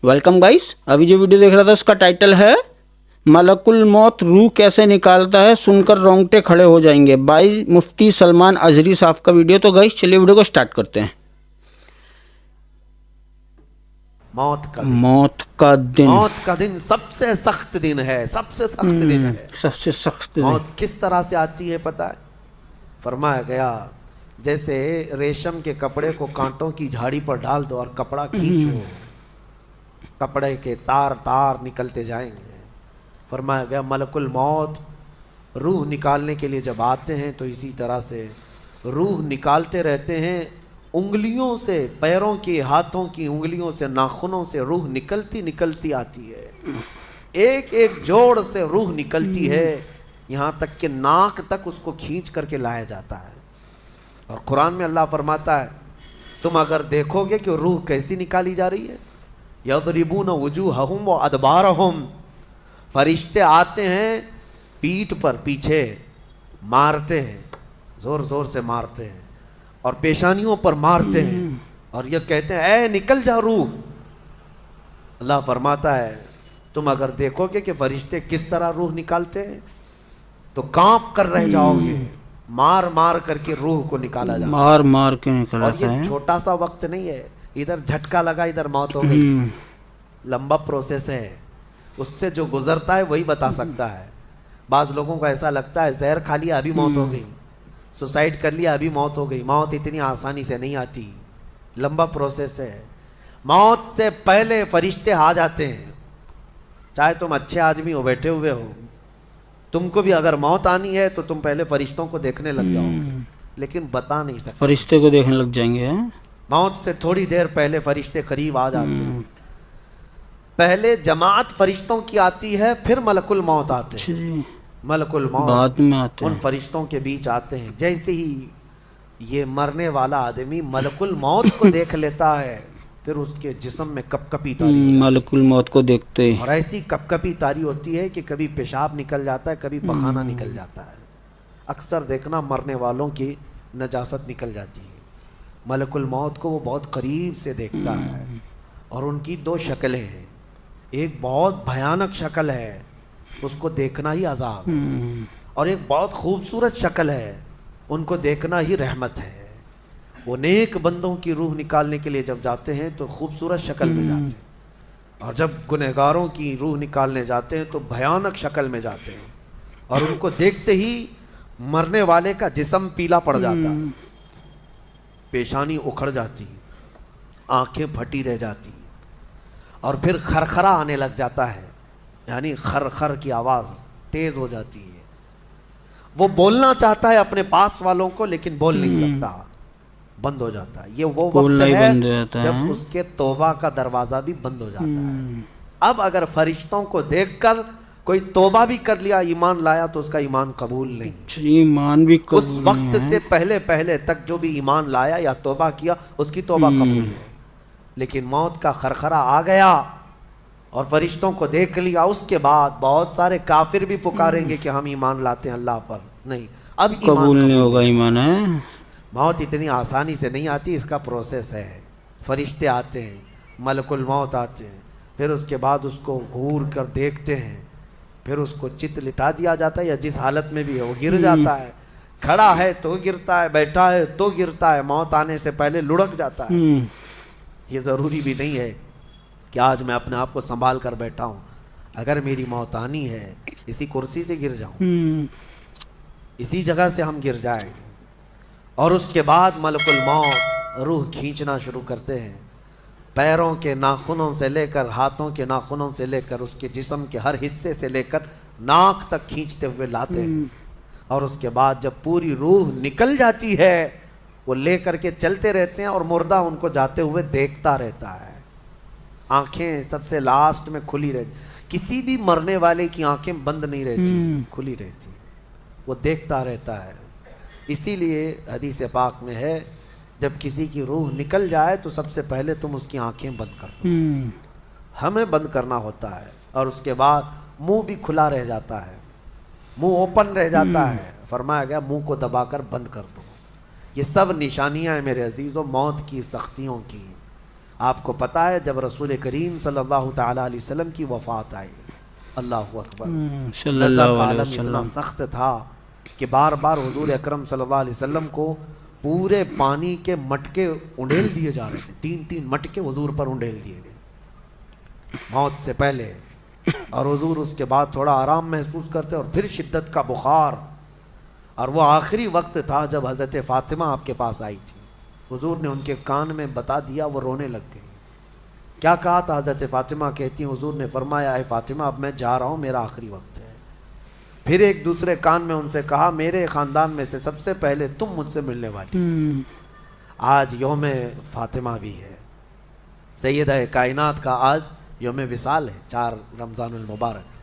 Welcome guys. अभी जो video देख रहा था उसका टाइटल है मलकुल मौत रूह कैसे निकालता है, सुनकर रोंगटे खड़े हो जाएंगे, बाई मुफ्ती सलमान अजहरी साहब का वीडियो। तो गाइस चलिए वीडियो को स्टार्ट करते हैं। मौत का दिन, मौत का दिन, मौत का दिन सबसे सख्त दिन है, सबसे सख्त दिन है। सबसे सख्त दिन। मौत किस तरह से आती है पता है? फरमाया गया जैसे रेशम के कपड़े को कांटों की झाड़ी पर डाल दो और कपड़ा खींचो, कपड़े के तार तार निकलते जाएंगे। फरमाया गया मलकुल मौत रूह निकालने के लिए जब आते हैं तो इसी तरह से रूह निकालते रहते हैं। उंगलियों से, पैरों की, हाथों की उंगलियों से, नाखूनों से रूह निकलती निकलती आती है। एक एक जोड़ से रूह निकलती है, यहाँ तक कि नाक तक उसको खींच करके लाया जाता है। और कुरान में अल्लाह फरमाता है तुम अगर देखोगे कि रूह कैसी निकाली जा रही है, यदरिबून वजूहहुम व अदबारहुम, फरिश्ते आते हैं पीठ पर पीछे मारते हैं, जोर जोर से मारते हैं और पेशानियों पर मारते हैं और ये कहते हैं ऐ निकल जा रूह। अल्लाह फरमाता है तुम अगर देखोगे कि फरिश्ते किस तरह रूह निकालते हैं तो कांप कर रह जाओगे। मार मार करके रूह को निकाला जाता है, मार मार के निकाला और ये है। छोटा सा वक्त नहीं है, इधर झटका लगा इधर मौत हो गई, लंबा प्रोसेस है। उससे जो गुजरता है वही बता सकता है। बाज़ लोगों को ऐसा लगता है जहर खा लिया अभी मौत हो गई, सुसाइड कर लिया अभी मौत हो गई। मौत इतनी आसानी से नहीं आती, लंबा प्रोसेस है। मौत से पहले फरिश्ते आ जाते हैं। चाहे तुम अच्छे आदमी हो, बैठे हुए हो, तुमको भी अगर मौत आनी है तो तुम पहले फरिश्तों को देखने लग जाओगे, लेकिन बता नहीं सकते। फरिश्ते को देखने लग जाएंगे हैं? मौत से थोड़ी देर पहले फरिश्ते करीब आ जाते हैं। पहले जमात फरिश्तों की आती है, फिर मलकुल मौत आते हैं। मलकुल मौत बाद में आते उन हैं। फरिश्तों के बीच आते हैं। जैसे ही ये मरने वाला आदमी मलकुल मौत को देख लेता है, फिर उसके जिस्म में कपकपी तारी हो जाती है। मलकुल मौत को देखते ही। और ऐसी कपकपी तारी होती है कि कभी पेशाब निकल जाता है, कभी पखाना निकल जाता है। अक्सर देखना मरने वालों की नजासत निकल जाती है। मलकुल मौत को वो बहुत करीब से देखता है और उनकी दो शक्लें हैं। एक बहुत भयानक शक्ल है, उसको देखना ही अजाब है, और एक बहुत खूबसूरत शक्ल है, उनको देखना ही रहमत है। वो नेक बंदों की रूह निकालने के लिए जब जाते हैं तो खूबसूरत शक्ल में जाते हैं, और जब गुनहगारों की रूह निकालने जाते हैं तो भयानक शक्ल में जाते हैं। और उनको देखते ही मरने वाले का जिस्म पीला पड़ जाता है, पेशानी उखड़ जाती, आंखें फटी रह जाती, और फिर खरखरा आने लग जाता है, यानी खर खर की आवाज़ तेज़ हो जाती है। वो बोलना चाहता है अपने पास वालों को, लेकिन बोल नहीं सकता, बंद हो जाता है। ये वो वक्त है जब उसके तौबा का दरवाज़ा भी बंद हो जाता है। अब अगर फरिश्तों को देखकर कोई तौबा भी कर लिया, ईमान लाया, तो उसका ईमान कबूल नहीं। ईमान भी कबूल उस वक्त से पहले पहले तक जो भी ईमान लाया या तौबा किया, उसकी तौबा कबूल है। लेकिन मौत का खरखरा आ गया और फरिश्तों को देख लिया, उसके बाद बहुत सारे काफिर भी पुकारेंगे कि हम ईमान लाते हैं अल्लाह पर। नहीं, अब कबूल नहीं होगा ईमान है। मौत इतनी आसानी से नहीं आती, इसका प्रोसेस है। फरिश्ते आते हैं, मलकुल मौत आते हैं, फिर उसके बाद उसको घूर कर देखते हैं, फिर उसको चित लिटा दिया जाता है, या जिस हालत में भी है वो गिर जाता है। खड़ा है तो गिरता है, बैठा है तो गिरता है, मौत आने से पहले लुढ़क जाता है। ये ज़रूरी भी नहीं है कि आज मैं अपने आप को संभाल कर बैठा हूँ। अगर मेरी मौत आनी है, इसी कुर्सी से गिर जाऊँ, इसी जगह से हम गिर जाएंगे। और उसके बाद मलकुल मौत रूह खींचना शुरू करते हैं, पैरों के नाखूनों से लेकर, हाथों के नाखूनों से लेकर, उसके जिस्म के हर हिस्से से लेकर नाक तक खींचते हुए लाते हैं। और उसके बाद जब पूरी रूह निकल जाती है, वो ले करके चलते रहते हैं और मुर्दा उनको जाते हुए देखता रहता है। आंखें सबसे लास्ट में खुली रहती, किसी भी मरने वाले की आंखें बंद नहीं रहती, खुली रहती, वो देखता रहता है। इसीलिए हदीस पाक में है, जब किसी की रूह निकल जाए तो सबसे पहले तुम उसकी आंखें बंद कर दो। हमें बंद करना होता है, और उसके बाद मुंह भी खुला रह जाता है, मुंह ओपन रह जाता है। फरमाया गया मुंह को दबाकर बंद कर दो। ये सब निशानियां हैं मेरे अजीज़ों मौत की, सख्तियों की। آپ کو پتہ ہے جب رسول کریم صلی اللہ تعالیٰ علیہ وسلم کی وفات آئی، اللہ اکبر، صلی نزع اللہ کا علیہ عالم اتنا وسلم. سخت تھا کہ بار بار حضور اکرم صلی اللہ علیہ وسلم کو پورے پانی کے مٹکے انڈیل دیے جا رہے تھے، 3 مٹکے حضور پر انڈیل دیے گئے موت سے پہلے، اور حضور اس کے بعد تھوڑا آرام محسوس کرتے اور پھر شدت کا بخار، اور وہ آخری وقت تھا جب حضرت فاطمہ آپ کے پاس آئی تھی، حضور نے ان کے کان میں بتا دیا، وہ رونے لگ گئی. کیا کہا تھا؟ حضرت فاطمہ کہتی ہیں حضور نے فرمایا اے فاطمہ اب میں جا رہا ہوں، میرا آخری وقت ہے. پھر ایک دوسرے کان میں ان سے کہا میرے خاندان میں سے سب سے پہلے تم مجھ سے ملنے والی. آج یوم فاطمہ بھی ہے، سیدہ کائنات کا آج یوم وصال ہے، 4 رمضان المبارک.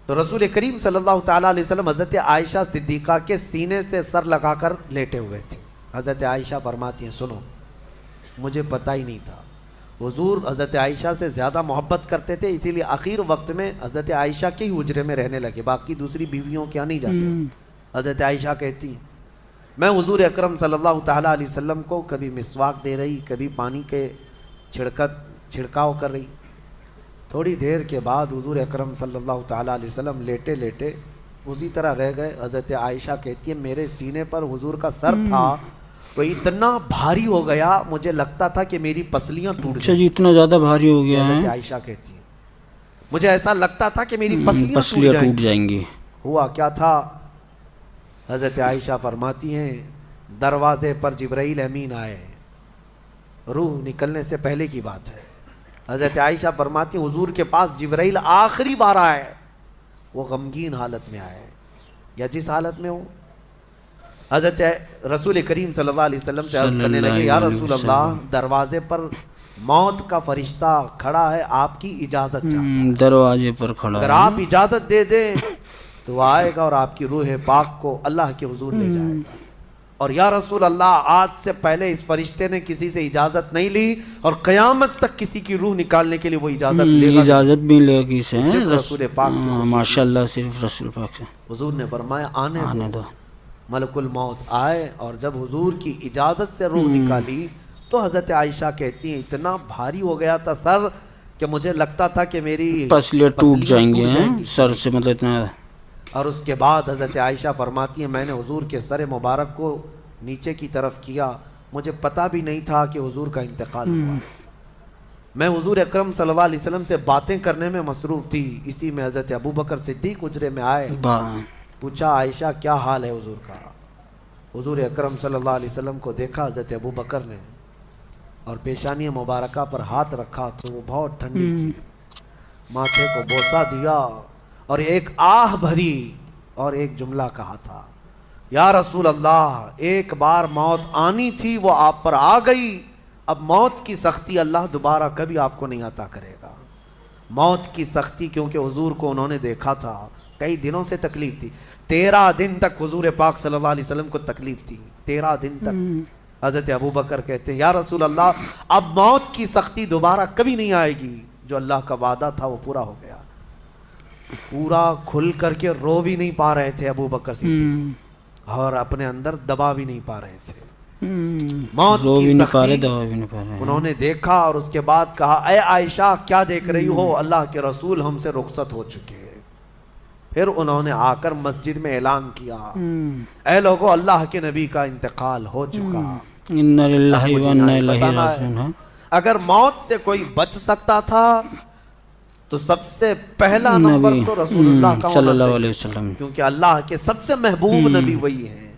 تو رسول کریم صلی اللہ تعالیٰ علیہ وسلم حضرت عائشہ صدیقہ کے سینے سے سر لگا کر لیٹے ہوئے تھے. حضرت عائشہ فرماتی ہیں سنو، مجھے پتہ ہی نہیں تھا. حضور حضرت عائشہ سے زیادہ محبت کرتے تھے، اسی لیے آخر وقت میں حضرت عائشہ کے ہی حجرے میں رہنے لگے، باقی دوسری بیویوں کے یہاں نہیں جاتے. حضرت عائشہ کہتی ہیں میں حضور اکرم صلی اللہ تعالیٰ علیہ وسلم کو کبھی مسواک دے رہی، کبھی پانی کے چھڑکاؤ کر رہی. تھوڑی دیر کے بعد حضور اکرم صلی اللہ تعالیٰ علیہ وسلم لیٹے لیٹے اسی طرح رہ گئے. حضرت عائشہ کہتی ہے میرے سینے پر حضور کا سر تھا، وہ اتنا بھاری ہو گیا مجھے لگتا تھا کہ میری پسلیاں ٹوٹ اچھا جی، اتنا زیادہ بھاری ہو گیا حضرت ہے، عائشہ کہتی ہے مجھے ایسا لگتا تھا کہ میری پسلیاں ٹوٹ جائیں گی. ہوا کیا تھا؟ حضرت عائشہ فرماتی ہیں دروازے پر جبرائیل امین آئے، روح نکلنے سے پہلے کی بات ہے. حضرت عائشہ فرماتی ہیں حضور کے پاس جبرائیل آخری بار آئے، وہ غمگین حالت میں آئے یا جس حالت میں ہو. حضرت رسول کریم صلی اللہ علیہ وسلم سے عرض کرنے لگے یا رسول اللہ دروازے پر موت کا فرشتہ کھڑا ہے، آپ کی اجازت چاہتا ہے، دروازے پر کھڑا اگر ہے. آپ اجازت دے دیں تو وہ آئے گا اور آپ کی روح پاک کو اللہ کے حضور لے جائے گا. اور یا رسول اللہ آج سے پہلے اس فرشتے نے کسی سے اجازت نہیں لی اور قیامت تک کسی کی روح نکالنے کے لیے وہ اجازت لے گا. اجازت بھی لے گی سے صرف رسول پاک کی خصوصیت. ماشاءاللہ، صرف رسول پاک سے. حضور نے فرمایا آنے آنے دو. دو. ملک الموت آئے اور جب حضور کی اجازت سے روح نکالی تو حضرت عائشہ کہتی ہیں اتنا بھاری ہو گیا تھا سر کہ مجھے لگتا تھا کہ میری پسلیاں ٹوٹ جائیں گے سر سے، مطلب اتنا. اور اس کے بعد حضرت عائشہ فرماتی ہیں میں نے حضور کے سر مبارک کو نیچے کی طرف کیا، مجھے پتہ بھی نہیں تھا کہ حضور کا انتقال ہوا. میں حضور اکرم صلی اللہ علیہ وسلم سے باتیں کرنے میں مصروف تھی، اسی میں حضرت ابو بکر صدیق حجرے میں آئے، پوچھا عائشہ کیا حال ہے حضور کا. حضور اکرم صلی اللہ علیہ وسلم کو دیکھا حضرت ابو بکر نے اور پیشانی مبارکہ پر ہاتھ رکھا تو وہ بہت ٹھنڈی تھی، ماتھے کو بوسہ دیا اور ایک آہ بھری اور ایک جملہ کہا تھا یا رسول اللہ ایک بار موت آنی تھی وہ آپ پر آ گئی، اب موت کی سختی اللہ دوبارہ کبھی آپ کو نہیں عطا کرے گا. موت کی سختی کیونکہ حضور کو انہوں نے دیکھا تھا، کئی دنوں سے تکلیف تھی، 13 دن تک حضور پاک صلی اللہ علیہ وسلم کو تکلیف تھی، 13 دن تک. حضرت ابو بکر کہتے ہیں یا رسول اللہ اب موت کی سختی دوبارہ کبھی نہیں آئے گی، جو اللہ کا وعدہ تھا وہ پورا ہو گیا. پورا کھل کر کے رو بھی نہیں پا رہے تھے ابو بکر صدیق اور اپنے اندر دبا بھی نہیں پا رہے تھے. موت کی سختی انہوں نے دیکھا اور اس کے بعد کہا اے عائشہ کیا دیکھ رہی ہو، اللہ کے رسول ہم سے رخصت ہو چکے. پھر انہوں نے آ کر مسجد میں اعلان کیا اے لوگو اللہ کے نبی کا انتقال ہو چکا. انا للہ و انا الیہ راجعون. اگر موت سے کوئی بچ سکتا تھا تو سب سے پہلا نمبر تو رسول اللہ کا صلی اللہ ہونا علیہ چاہیے، وسلم، کیونکہ اللہ کے سب سے محبوب نبی وہی ہیں.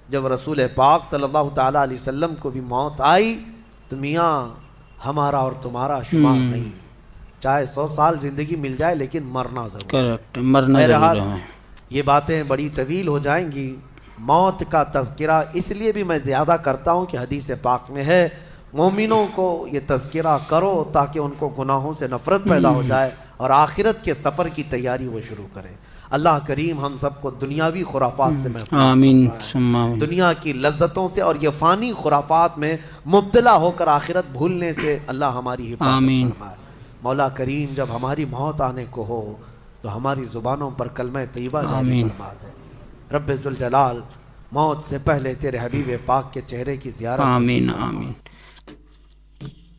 جب رسول پاک صلی اللہ تعالیٰ علیہ وسلم کو بھی موت آئی تو میاں ہمارا اور تمہارا شمار نہیں، چاہے 100 سال زندگی مل جائے لیکن مرنا ضرور. کریکٹ، مرنا ضرور ہے. یہ باتیں بڑی طویل ہو جائیں گی. موت کا تذکرہ اس لیے بھی میں زیادہ کرتا ہوں کہ حدیث پاک میں ہے مومنوں کو یہ تذکرہ کرو تاکہ ان کو گناہوں سے نفرت پیدا ہو جائے اور آخرت کے سفر کی تیاری وہ شروع کریں. اللہ کریم ہم سب کو دنیاوی خرافات سے محفوظ آمین فرمائے، دنیا کی لذتوں سے اور یہ فانی خرافات میں مبتلا ہو کر آخرت بھولنے سے اللہ ہماری حفاظت فرمائے. مولا کریم جب ہماری موت آنے کو ہو تو ہماری زبانوں پر کلمہ طیبہ جاری فرما دے. رب ذوالجلال موت سے پہلے تیرے حبیب پاک کے چہرے کی زیارت آمین آمین.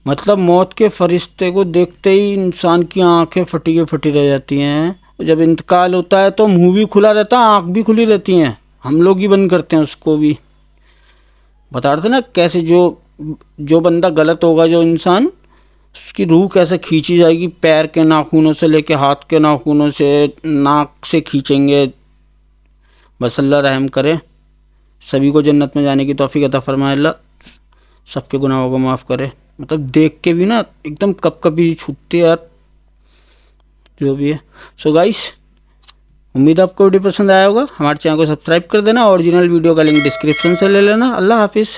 मतलब मौत के फरिश्ते को देखते ही इंसान की आंखें फटी के फटी रह जाती हैं। जब इंतकाल होता है तो मुंह भी खुला रहता है, आंख भी खुली रहती हैं, हम लोग ही बंद करते हैं उसको भी। बता रहे थे ना कैसे जो बंदा गलत होगा, जो इंसान, उसकी रूह कैसे खींची जाएगी, पैर के नाखूनों से लेके हाथ के नाखूनों से, नाक से खींचेंगे। बस अल्लाह रहम करे, सभी को जन्नत में जाने की तौफीक अता फरमाए अल्लाह, सबके गुनाहों को माफ़ करे। मतलब देख के भी ना एकदम कभी छूटती है यार, जो भी है। सो गाइस, उम्मीद आपको वीडियो पसंद आया होगा। हमारे चैनल को सब्सक्राइब कर देना, ओरिजिनल वीडियो का लिंक डिस्क्रिप्शन से ले लेना। अल्लाह हाफिज़।